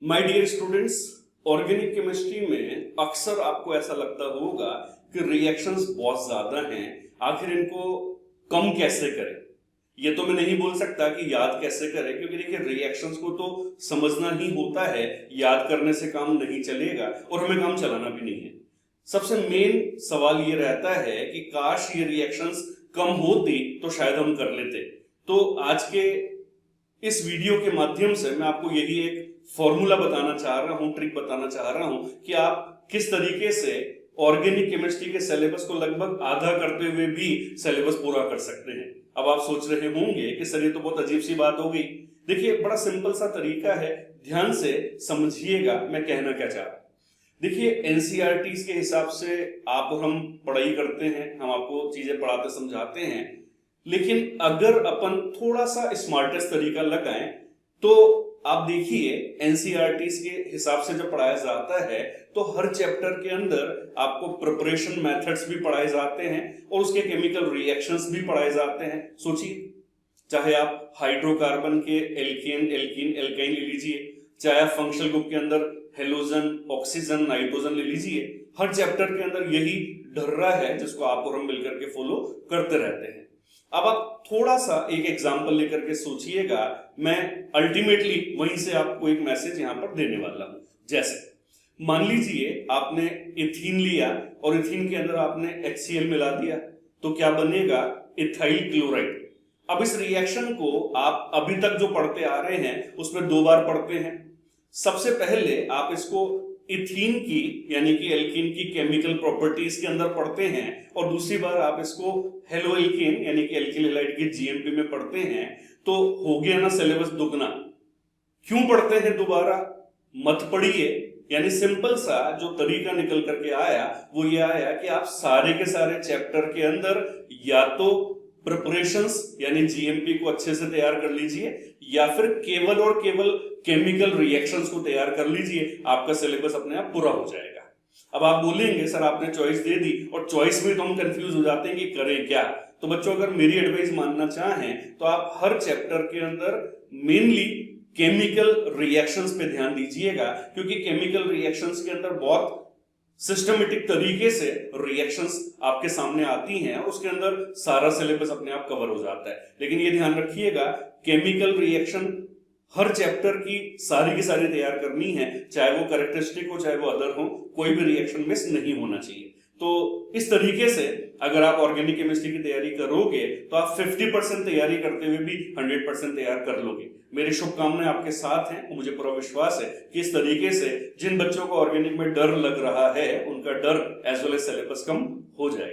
My dear students, organic chemistry में अक्सर आपको ऐसा लगता होगा कि रिएक्शंस बहुत ज्यादा हैं, आखिर इनको कम कैसे करें। ये तो मैं नहीं बोल सकता कि याद कैसे करें, क्योंकि देखिए रिएक्शंस को तो समझना ही होता है, याद करने से काम नहीं चलेगा और हमें काम चलाना भी नहीं है। सबसे मेन सवाल ये रहता है कि काश ये रिएक्शंस कम होती तो शायद हम कर लेते। तो आज के इस वीडियो के माध्यम से मैं आपको यही एक फॉर्मूला बताना चाह रहा हूं, ट्रिक बताना चाह रहा हूं कि आप किस तरीके से ऑर्गेनिक केमिस्ट्री के सिलेबस को लगभग आधा करते हुए भी सिलेबस पूरा कर सकते हैं। अब आप सोच रहे होंगे कि सर ये तो बहुत अजीब सी बात हो गई। देखिए बड़ा सिंपल सा तरीका है, ध्यान से समझिएगा मैं कहना क्या चाह रहा हूं। देखिए एनसीईआरटी के हिसाब से आप और हम पढ़ाई करते हैं, हम आपको चीजें पढ़ाते समझाते हैं, लेकिन अगर अपन थोड़ा सा स्मार्टेस्ट तरीका लगाएं तो आप देखिए एनसीईआरटी के हिसाब से जब पढ़ाया जाता है तो हर चैप्टर के अंदर आपको प्रिपरेशन मेथड्स भी पढ़ाए जाते हैं और उसके केमिकल रिएक्शंस भी पढ़ाए जाते हैं। सोचिए, चाहे आप हाइड्रोकार्बन के एल्केन एल्कीन एल्काइन ले लीजिए, चाहे आप फंक्शनल ग्रुप के अंदर हेलोजन ऑक्सीजन नाइट्रोजन ले लीजिए, हर चैप्टर के अंदर यही ढर्रा है जिसको आप और हम मिलकर के फॉलो करते रहते हैं। अब आप थोड़ा सा एक एग्जांपल लेकर के सोचिएगा, मैं अल्टीमेटली वहीं से आपको एक मैसेज यहां पर देने वाला हूं। जैसे मान लीजिए आपने इथीन लिया और इथीन के अंदर आपने HCl मिला दिया, तो क्या बनेगा? Ethyl chloride. अब इस रिएक्शन को आप अभी तक जो पढ़ते आ रहे हैं उसमें दो बार पढ़ते हैं। सबसे पहले आप इसको इथीन की यानी कि एल्कीन की केमिकल प्रॉपर्टीज के अंदर पढ़ते हैं और दूसरी बार आप इसको हेलो एल्कीन यानी कि एल्किल हैलाइड की जीएमपी में पढ़ते हैं। तो हो गया ना सिलेबस दुगना। क्यों पढ़ते हैं दोबारा? मत पढ़िए, यानी सिंपल सा जो तरीका निकल करके आया वो ये आया कि आप सारे के सारे चैप्टर के अंदर या तो प्रिपरेशंस यानी जीएमपी को अच्छे से तैयार कर लीजिए या फिर केवल और केवल केमिकल रिएक्शंस को तैयार कर लीजिए, आपका सिलेबस अपने आप पूरा हो जाएगा। अब आप बोलेंगे सर आपने चॉइस दे दी और चॉइस में तो हम कंफ्यूज हो जाते हैं कि करें क्या। तो बच्चों अगर मेरी एडवाइस मानना चाहें तो आप हर चैप्टर के अंदर मेनली केमिकल रिएक्शंस पे ध्यान दीजिएगा, क्योंकि केमिकल रिएक्शंस के अंदर बहुत सिस्टमेटिक तरीके से रिएक्शंस आपके सामने आती हैं और उसके अंदर सारा सिलेबस अपने आप कवर हो जाता है। लेकिन ये ध्यान रखिएगा, केमिकल रिएक्शन हर चैप्टर की सारी तैयार करनी है, चाहे वो कैरेक्टरिस्टिक हो चाहे वो अदर हो, कोई भी रिएक्शन मिस नहीं होना चाहिए। तो इस तरीके से अगर आप ऑर्गेनिक केमिस्ट्री की तैयारी करोगे तो आप 50% तैयारी करते हुए भी 100% तैयार कर लोगे। मेरी शुभकामनाएं आपके साथ हैं। मुझे पूरा विश्वास है कि इस तरीके से जिन बच्चों को ऑर्गेनिक में डर लग रहा है उनका डर एज वेल एज सिलेबस कम हो जाएगा।